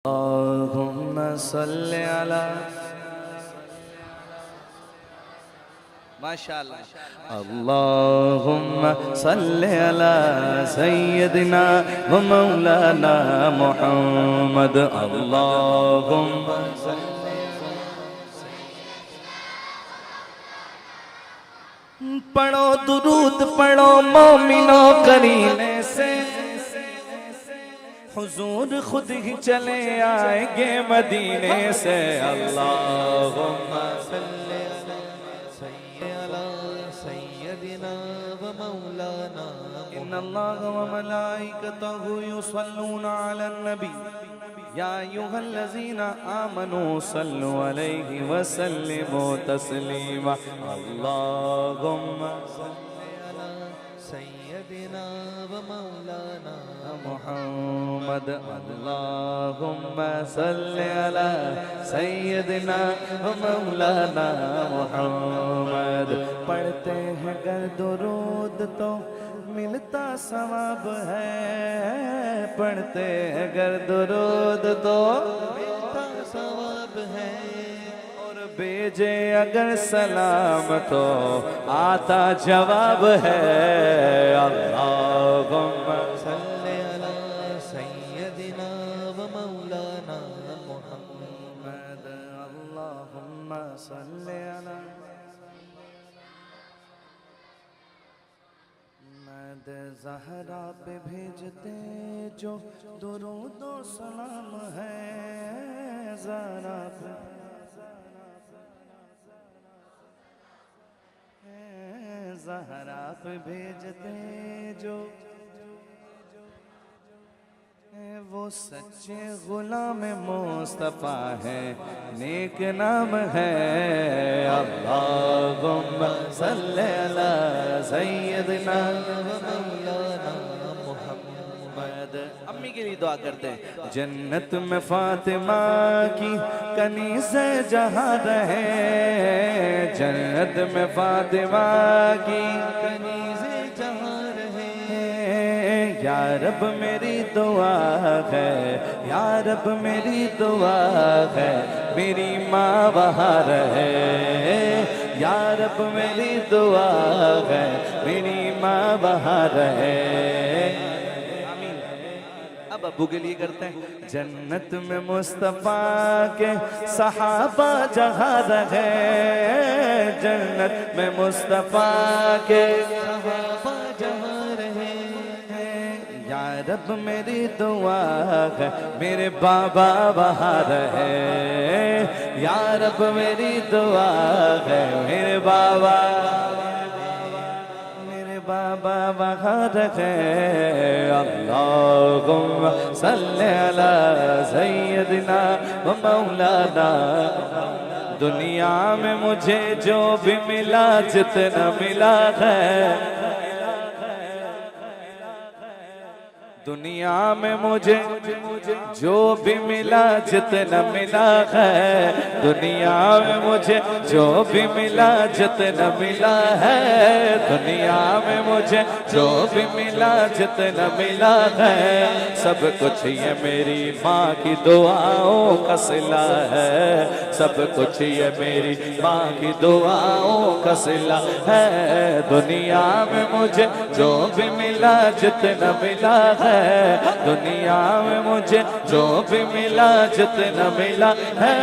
अल्लाहुम्मा सल्ली अला माशाअल्लाह अल्लाहुम्मा सल्ली अला सय्यदिना व मौलाना मुहम्मद अल्लाहुम्मा पढ़ो दुरूद पढ़ो मोमिनो करीने से हुजूर खुद ही चले आएंगे मदीने से। अल्लाहुम्मा सल्ली अला सय्यदिना व मौलाना इन्नल्लाह व मलाइकतहु युसल्लूना अलन नबी या अय्युहल्लज़ीना आमनू सल्लु अलैहि व सल्लिमू तस्लीमा। अल्लाहुम्मा सल्ली अला सय्यदिना व मौलाना मुहम्मद अल्लाहुम्मा सल्ली अला सय्यदिना व मौलाना मुहम्मद। पढ़ते हैं अगर दुरूद तो मिलता सवाब है, पढ़ते हैं अगर दुरूद तो मिलता सवाब है, और भेजे अगर सलाम तो आता जवाब है। अल्लाहुम्मा सल्ली अला सय्यदिना व मौलाना मुहम्मद अल्लाहुम्मा सल्ली अला ज़हरा पे भेजते जो दुरूद व सलाम है, ज़हरा पे ज़हरा पे भेजते जो वो सच्चे गुलाम मुस्तफा है, नेक नाम है। अल्लाहुम्मा सल्ली अला सय्यदिना व मौलाना मुहम्मद। अम्मी के लिए दुआ करते हैं। जन्नत में फातिमा की कनीज़े जहाँ रहे, जन्नत में फातिमा की कनीज़े जहाँ रहे, या रब मेरी दुआ है, या रब मेरी दुआ है, मेरी माँ वहाँ रहे, या रब मेरी दुआ है, मेरी माँ वहाँ रहे। अब अब्बू के लिए करते हैं। जन्नत में मुस्तफा के सहाबा जहाँ रहे, जन्नत में मुस्तफा के सहाबा जहाँ रहे, या रब मेरी दुआ है, मेरे बाबा वहाँ रहे, या रब मेरी दुआ है, मेरे बाबा बाबा वहाँ रखे। अल्लाहुम्मा सल्ली अला सय्यदिना व मौलाना। दुनिया में मुझे जो भी मिला जितना मिला है, दुनिया में मुझे जो भी मिला जितना मिला है, दुनिया में मुझे जो भी मिला जितना मिला है, दुनिया में मुझे जो भी मिला जितना मिला है, सब कुछ ये मेरी माँ की दुआओं का सिला है, सब कुछ ये मेरी माँ की दुआओं का सिला है। दुनिया में मुझे जो भी मिला जितना मिला है, दुनिया में मुझे जो भी मिला जितना मिला है,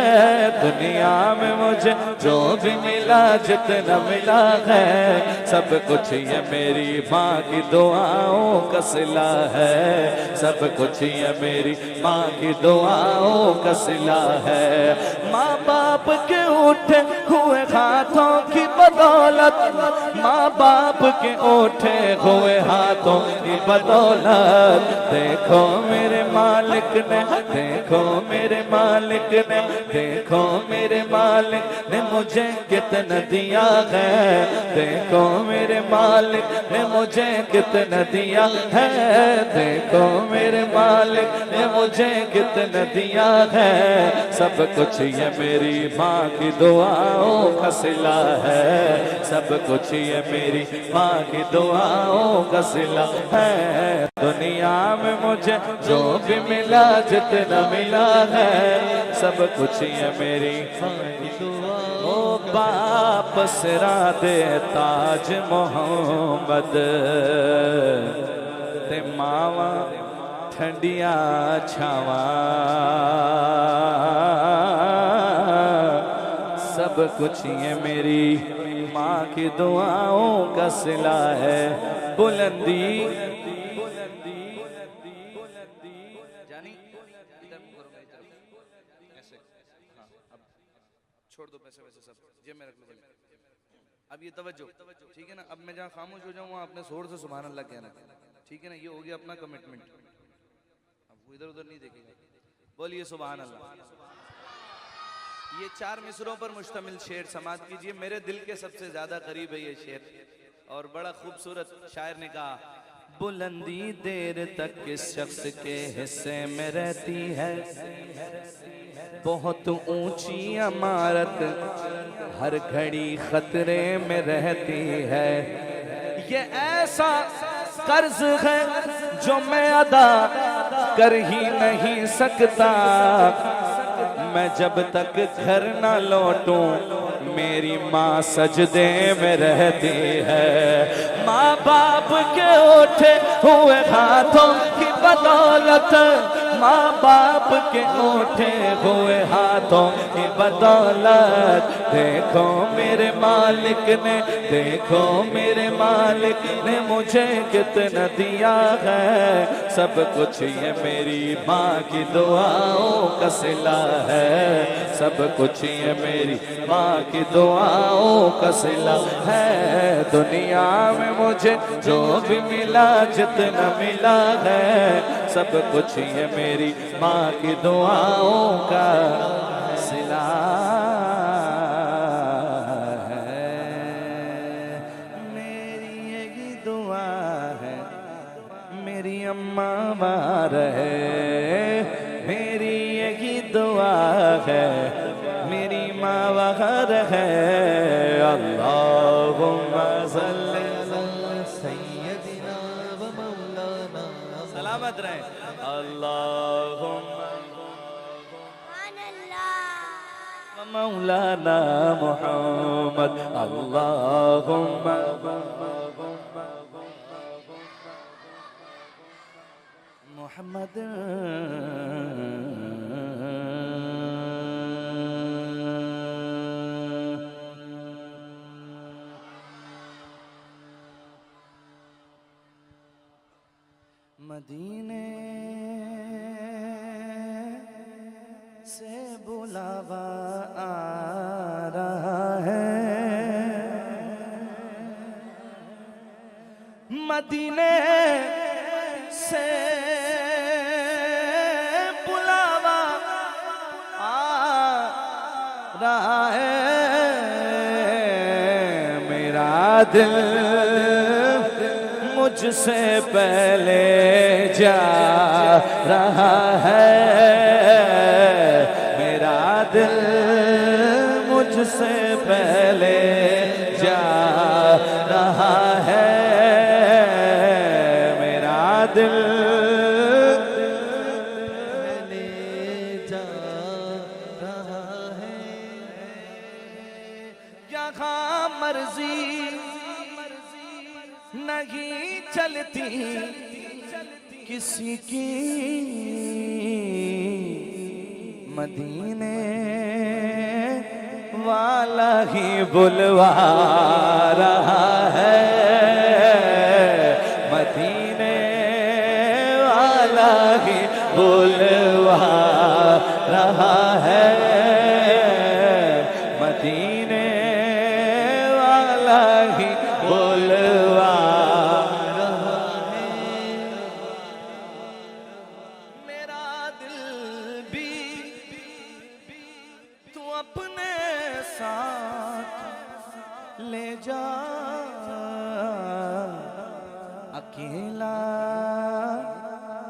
दुनिया में मुझे जो भी मिला जितना मिला है, सब कुछ ये मेरी माँ की दुआओं का सिला है, सब कुछ ये मेरी माँ की दुआओं का सिला है। माँ बाप के उठे हुए हाथों की बदौलत, माँ बाप के उठे हुए हाथों की बदौलत, देखो मेरे मालिक ने, देखो मेरे मालिक ने, देखो मेरे मालिक ने मुझे कितना दिया है, देखो मेरे मालिक ने मुझे कितना दिया है, देखो मेरे मालिक ने मुझे कितना दिया है, सब कुछ ये मेरी माँ की दुआओं का सिला है, सब कुछ ये मेरी माँ की दुआओं का सिला है। दुनिया में मुझे जो भी मिला जितना मिला है, सब कुछ ये मेरी माँ की दुआओं। ओ बाप सिरा दे ताज मोहम्मद ते मावा ठंडिया छावा, सब कुछ ये मेरी माँ की दुआओं का सिला है। बुलंदी जानी इधर मुंह करो मेरी तरफ ऐसे। हाँ अब छोड़ दो पैसे वैसे सब जेब में रख लो। अब ये तवज्जो, ठीक है ना। अब मैं जहाँ खामोश हो जाऊँ वहाँ अपने शोर से सुभान अल्लाह कहना, ठीक है ना। ये हो गया अपना कमिटमेंट। अब वो इधर उधर नहीं देखेगा, बोलिए सुभान अल्लाह। ये 4 मिसरों पर मुश्तमिल शेर समाअत कीजिए। मेरे दिल के सबसे ज्यादा करीब है ये शेर और बड़ा खूबसूरत शायर ने कहा, बुलंदी देर तक किस शख्स के हिस्से में रहती है, बहुत ऊंची इमारत हर घड़ी खतरे में रहती है। ये ऐसा कर्ज है जो मैं अदा कर ही नहीं सकता, मैं जब तक घर ना लौटूं मेरी माँ सजदे में रहती है। माँ बाप के उठे हुए हाथों की बदौलत, माँ बाप के उठे हुए हाथों की बदौलत, देखो मेरे मालिक ने, देखो मेरे मालिक ने मुझे कितना दिया है। सब कुछ ये मेरी माँ की दुआओं का सिला है, सब कुछ ये मेरी माँ की दुआओं का सिला है। दुनिया में मुझे जो भी मिला जितना मिला है, सब कुछ ये मेरी माँ की दुआओं का सिला है। मेरी यही दुआ है मेरी अम्मा बार है, मेरी यही दुआ है मेरी माँ बाहर है। अल्लाहुम्मा सल्ली अला सय्यदिना व मौलाना, सलामत रहे। अल्लाहुम्मा मौलाना मुहम्मद, अल्लाहुम्मा मुहम्मद। मदीने से बुलावा आ रहा है, मदीने से बुलावा आ रहा है। मेरा दिल मुझसे पहले जा रहा है, मेरा दिल मुझसे पहले जा रहा है। मेरा दिल पहले जा रहा है। यहाँ मर्जी नहीं चलती किसी की, मदीने वाला ही बुलवा रहा है, मदीने वाला ही बुलवा रहा है, मदीने वाला ही बुलवा रहा है। मेरा दिल भी तू अपने साथ ले जा, अकेला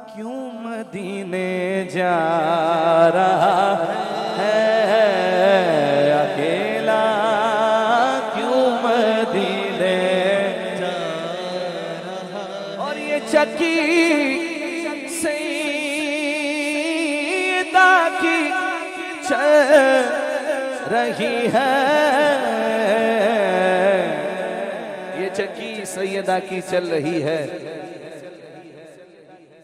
क्यों मदीने जा रहा है, अकेला क्यों चक्की सईदा की चल रही है, ये चक्की सैयदा की चल रही है।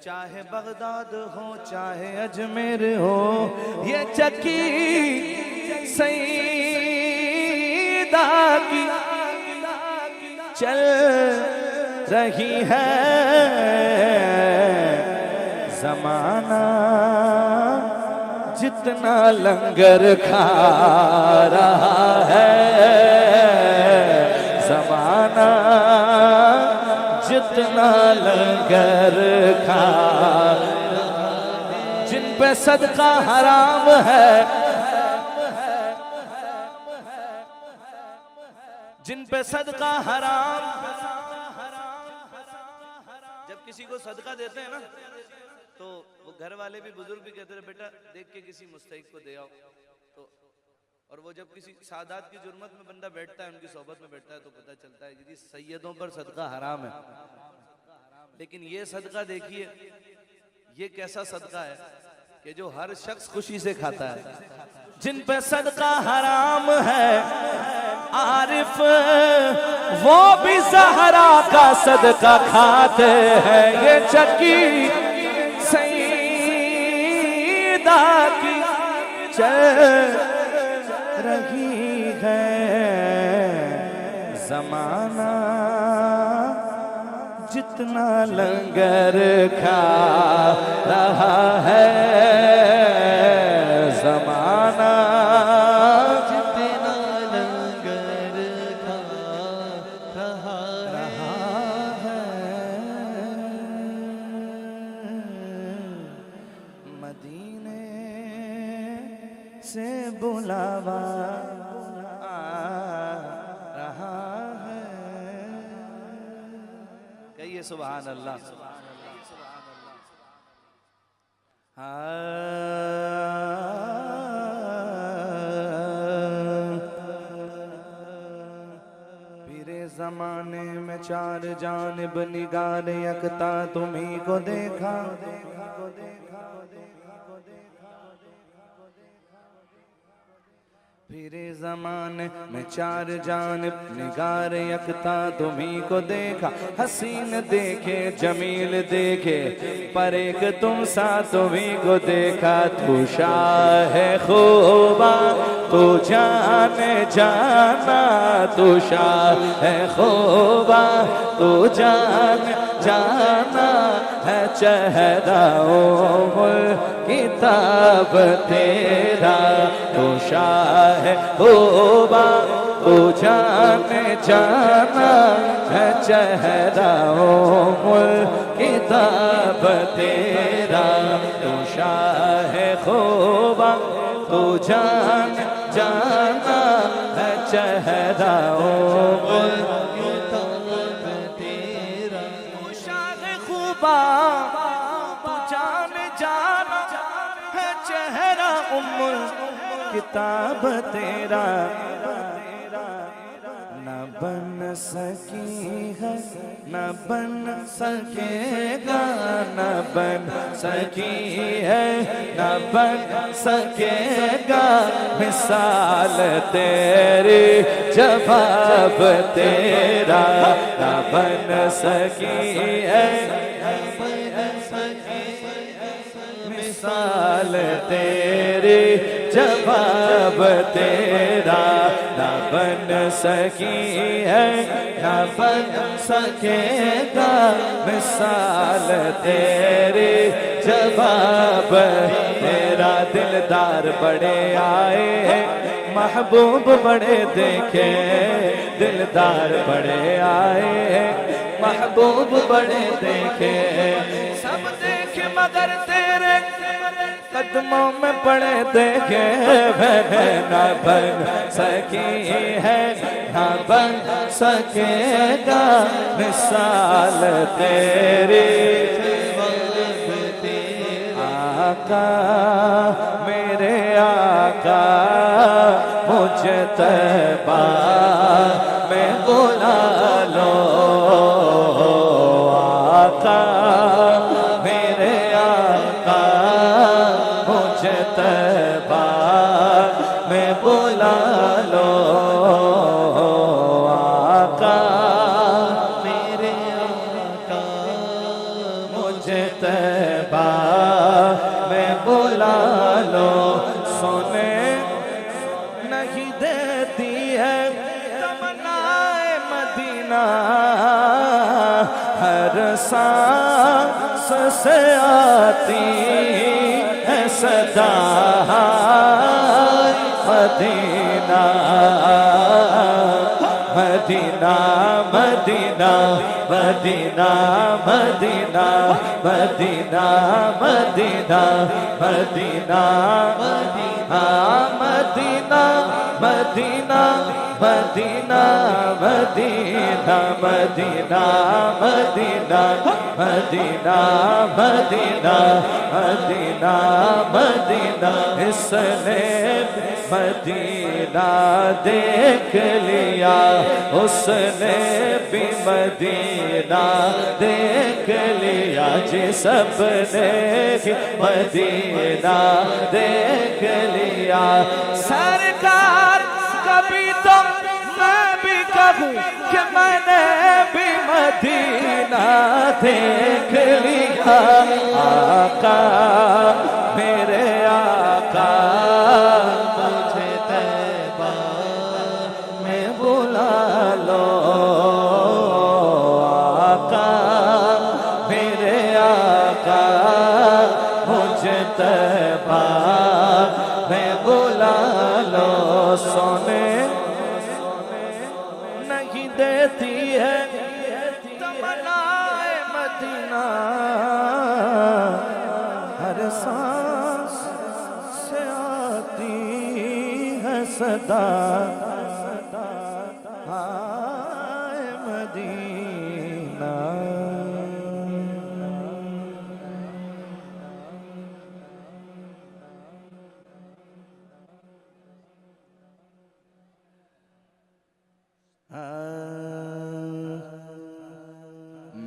चाहे बगदाद हो चाहे अजमेर हो, ये चक्की सईदा की चल रही है। ज़माना जितना लंगर खा रहा है, ज़माना जितना लंगर खा, जिन पे सदका हराम है, जिन पे सदका हराम। जब किसी को सदका देते हैं ना, तो वो घर वाले भी बुजुर्ग भी कहते हैं बेटा देख के किसी मुस्तहिक को दे आओ। तो और वो जब किसी सादात की जुर्मत में बंदा बैठता है, उनकी सोबत में बैठता है, तो पता चलता है कि जी सैयदों पर सदका हराम है। लेकिन ये सदका देखिए, ये कैसा सदका है कि जो हर शख्स खुशी से खाता है। जिन पे सदका हराम है आरिफ, वो भी ज़हरा का सदका खाते हैं। ये चक्की सईदा की चल रही है। ज़माना जितना लंगर खा रहा है, ज़माना जितना लंगर खा रहा है। मदीने से बुलावा आ रहा है। कहिए सुभान अल्लाह। पीरे ज़माने में चार जानिब निगार यकता तुम्ही को देखा। फिर ज़माने में चार जानिब निगार यकता तुम्ही को देखा। हसीन देखे जमील देखे पर एक तुम सा तुम्ही को देखा। तू शाह खूबा तू जाने जाना, तू शाह खूबा तू जाने जाना है। चेहरा किताब तेरा, तू शाह खूबा तू जाने जाना है। चेहरा किताब तेरा, तू शाह खूबा तू जाने जाना है। चेहरा तू जाने जाना है। चेहरा उम्मुल किताब तेरा। न बन सकी है न बन सकेगा, न बन सकी है न बन सकेगा। मिसाल तेरी जवाब तेरा, न बन सकी है मिसाल तेरी जवाब तेरा। न बन सकी है न बन सकेगा। मिसाल तेरी जवाब तेरा। दिलदार बड़े आए हैं महबूब बड़े देखे। दिलदार बड़े आए हैं महबूब बड़े देखे। सब देखे मगर तेरे कदमों में पड़े देखे। न बन सकी है न बन सकेगा। मिसाल तेरी आका मेरे आका मुझे तैबा में बुला लो। आका बुला लो आका, मेरे आका मुझे तैबा में बुला लो। सोने नहीं देती है तमन्नाए मदीना, हर सांस से आती है सदा मदीना, मदीना मदीना मदीना मदीना मदीना मदीना मदीना मदीना मदीना मदीना मदीना मदीना मदीना मदीना मदीना मदीना मदीना। इसने मदीना देख लिया, उसने भी मदीना देख लिया, जिस सबने मदीना देख लिया। सरकार कभी तो मैं भी कहूँ कि मैंने भी मदीना देख लिया। आका मेरे आका मुझे तैबा में बुला लो आका, मेरे आका मुझे तैबा में बुला लो। सोने नहीं देती है तमन्नाए मदीना, हर सांस से आती है सदा आए मदीना।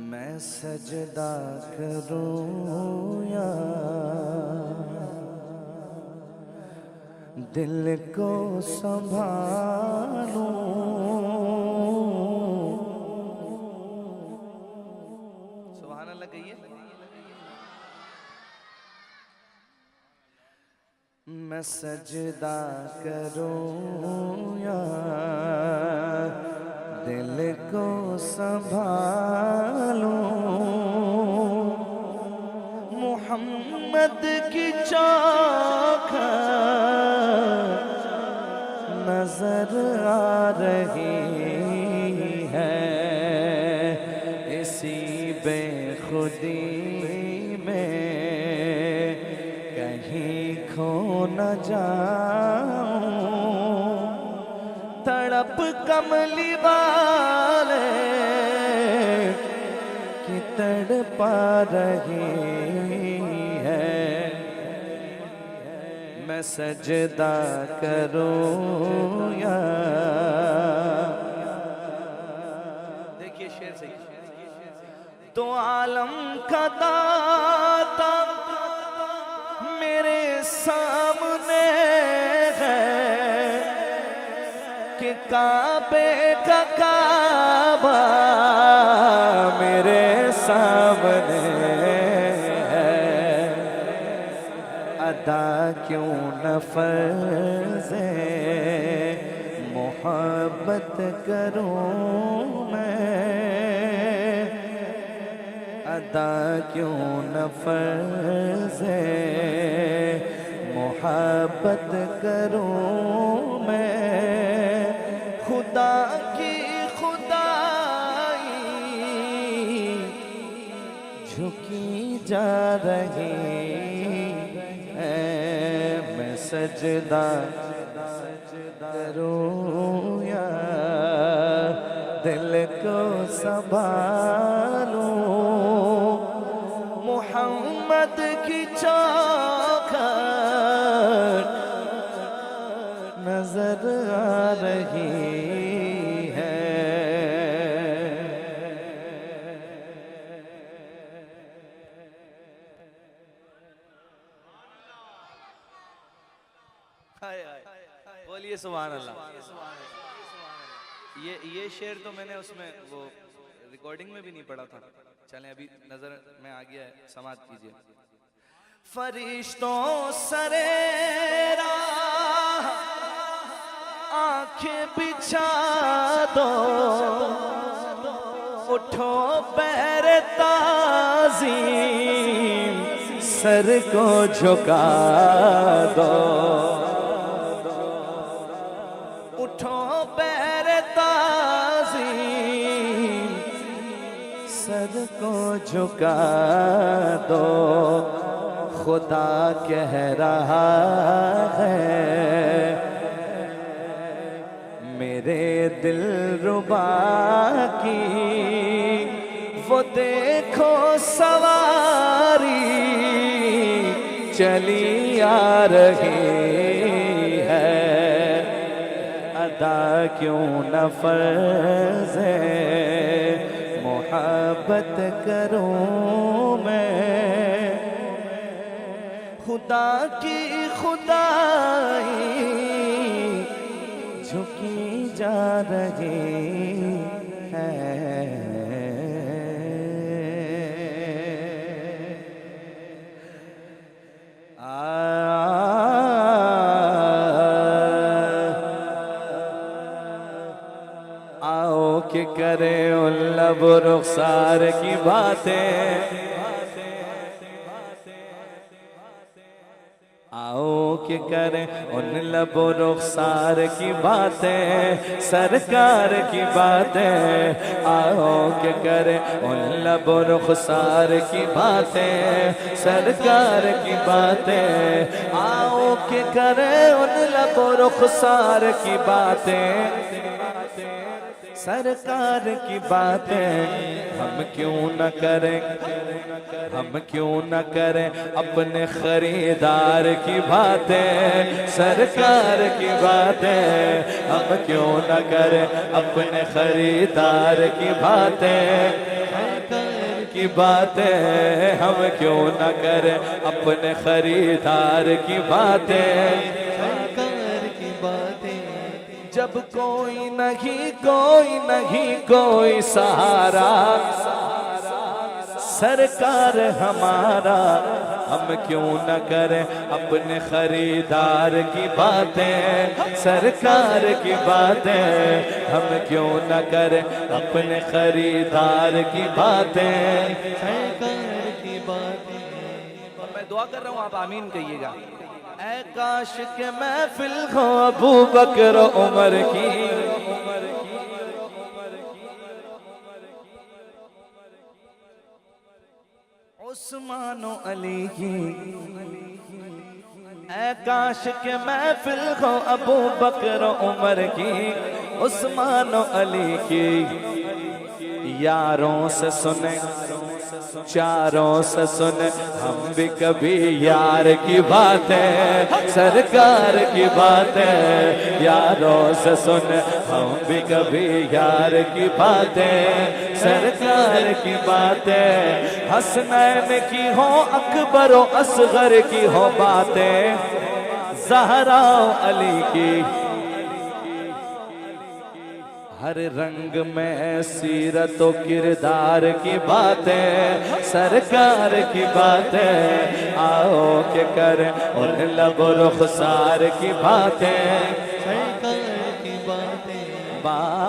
मैं सजदा करूं या दिल को संभालूं, सुभान अल्लाह कहिए। मैं सजदा करूं या दिल को संभालूं, मोहम्मद की चौखट नजर आ रही है, इसी बेखुदी में कहीं खो न जाऊं। तड़प कमली वाले की तड़पा रही है, मैं सजदा करूं या। देखिए शेर से, तो आलम का दाता मेरे सामने है कि काबे का काबा मेरे सामने है। अदा क्यों न फर्ज़े मोहब्बत करूं मैं, अदा क्यों न फर्ज़े मोहब्बत करूं मैं। खुदा की खुदाई झुकी जा रही है, मैं सजदा करूं या दिल को संभालूं। मोहम्मद की चौखट नजर आ रही है। बोलिए सुभान अल्लाह। ये शेर तो मैंने उसमें वो रिकॉर्डिंग में भी नहीं पढ़ा था। चलें अभी नजर में आ गया है, समाप्त कीजिए। फरिश्तों सरेरा आंखें बिछा दो, उठो पैर ताज़ीम सर को झुका दो, उठो पैर ताज़ीम सर को झुका दो। खुदा कह रहा है मेरे दिल रुबा की, वो देखो सवारी चली आ रही है, अदा क्यों न फर्ज़ है मोहब्बत करूं मैं। खुदा की खुदाई झुकी जा रही है। आओ कि करें उन लब रुखसार की बातें, आओ कि करें उन लबो रुखसार की बातें, सरकार की बातें। आओ कि करें उन लबो रुखसार की बातें, सरकार की बातें। आओ कि करें उन लबो रुखसार की बातें, सरकार की बातें। हम क्यों न करें, हम क्यों न करें अपने खरीदार की बातें, सरकार की बातें। हम क्यों न करें अपने खरीदार की बातें, सरकार की बातें। हम क्यों न करें अपने खरीदार की बातें, सरकार की बातें। जब कोई नहीं कोई सहारा, सरकार हमारा। हम क्यों न करें अपने खरीदार की बातें, सरकार की बातें। हम क्यों न करें अपने खरीदार की बातें, सरकार की बातें। मैं दुआ कर रहा हूँ, आप आमीन कहिएगा। ऐ काश के महफिल हो अबू बकर उमर की, उस्मान अली की। ऐ काश के महफिल हो अबू बकर उमर की, उस्मान अली की। यारों से सुने चारों से सुने हम भी कभी यार की बातें, सरकार की बातें। यारों से सुने हम भी कभी यार की बातें, सरकार की बातें। हसनैन की हो अकबर व असगर की हो बातें, ज़हरा अली की। हर रंग में सीरत व किरदार की बातें, सरकार की बातें। आओ के करें उन लब रुखसार की बातें, सरकार की बातें।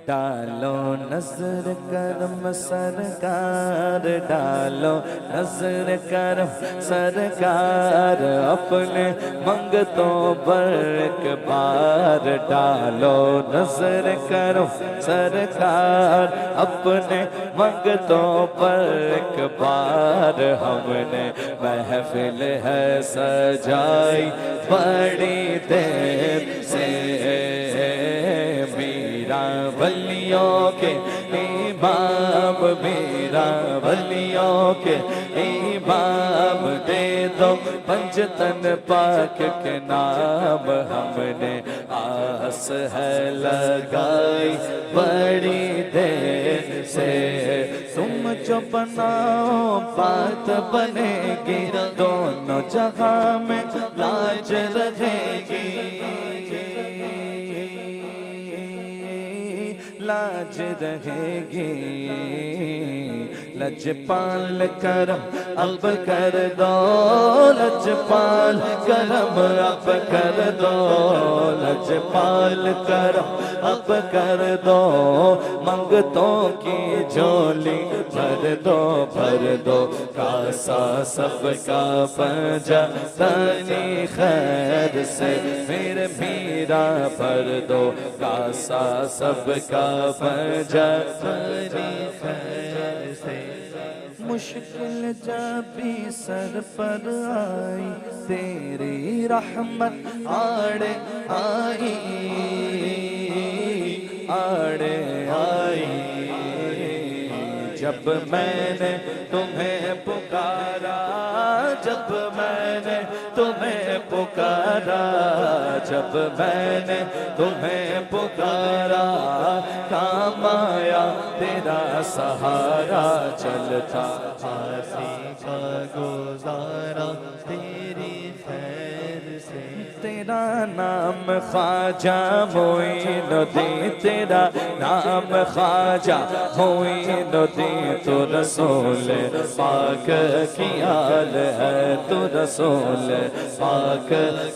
डालो नजर करम सरकार, डालो नजर करम सरकार। अपने मंगतों पर एक बार डालो नजर करम सरकार, अपने मंगतों पर एक बार। हमने महफिल है सजाई बड़ी देर से, वलियों के इमाम, मेरा वलियों के इमाम। दे दो पंजतन पाक के नाम, हमने आस है लगाई बड़ी देर से। तुम जो बनाओ बात बनेगी, दोनों जहां में लाज रहेगी, लाज रहेगी। लजपाल करम अब कर दो, लजपाल करम अब कर दो, लजपाल करम अब कर दो। मंगतों की झोली भर दो, भर दो। कासा सबका पंजा तनी खैर से, मेरे मीरा भर दो। कासा सबका पंजा तनी खैर से। मुश्किल जब भी सर पर आई, तेरी रहमत आड़े आई, आड़े आई। जब मैंने तुम्हें पुकारा, जब मैंने तुम्हें पुकारा, जब मैंने तुम्हें पुकारा, काम आया तेरा सहारा। चलता आसी का गुजारा तेरी खैर से। तेरा नाम ख्वाजा मोइनुद्दीन, तेरा नाम ख्वाजा मोइनुद्दीन। तो रसूल पाक की आल है, तो रसूल पाक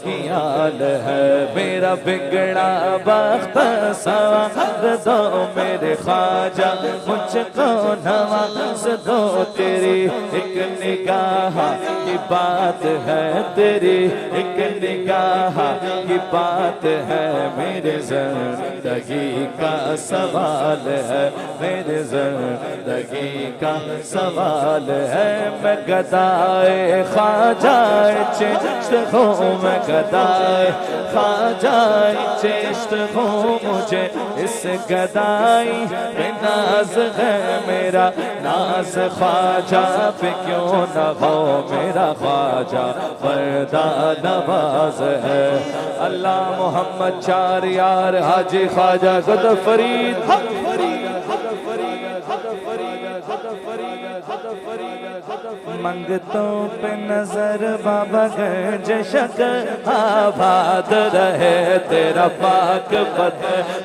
की आल है। मेरा बिगड़ा वक्त संवार दो मेरे ख्वाजा, मुझको नवाज दो। तेरी एक निगाह की बात है, तेरी एक निगाह की बात है। मेरे जिंदगी का सवाल है, मेरे जिंदगी का सवाल है। मैं गदाए ख्वाजाए चिश्त हूँ, मैं गदाए ख्वाजाए चिश्त हूँ। मुझे इस गदाई पे नाज है, मेरा नाज ख्वाजा पे क्यों न हो। मेरा ख्वाजा पर्दा नवाज है। अल्लाह मोहम्मद चार यार हाजी ख्वाजा ग़दर फरीद। मंगतों पे नजर बाबा गंज शकर आबाद रहे तेरा पाक पद।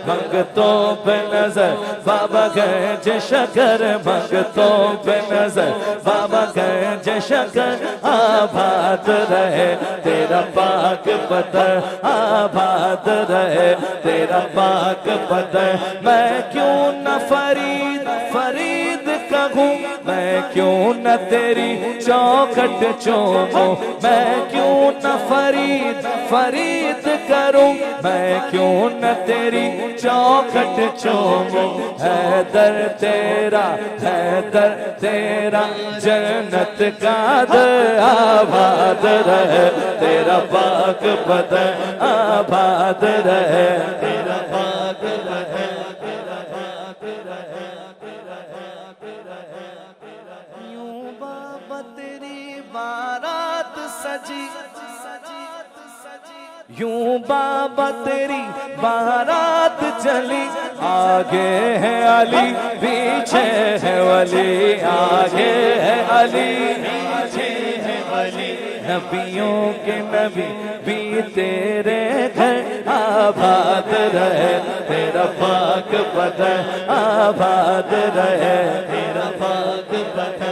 मंगतों पे नजर बाबा गंज शकर, मंगतों पे नजर बाबा गंज शकर आबाद रहे तेरा पाक पद, आबाद रहे तेरा पाक पद। मैं क्यों न फरीद फरीद कहूँ, मैं क्यों न तेरी चौखट चूमूं, मैं क्यों न फरीद फरीद करूं, मैं क्यों न तेरी चौखट चूमूं। हैदर तेरा, हैदर तेरा जन्नत का दर आबाद रहे तेरा पाक पद, आबाद रहे तेरा पाक रहे। बारात सजी, यूं बाबा तेरी बारात चली। आगे है अली पीछे है वली, आगे है अली पीछे है वली। नबियों के नबी भी तेरे घर आबाद रहे तेरा पाक पद, आबाद रहे तेरा पाक पद।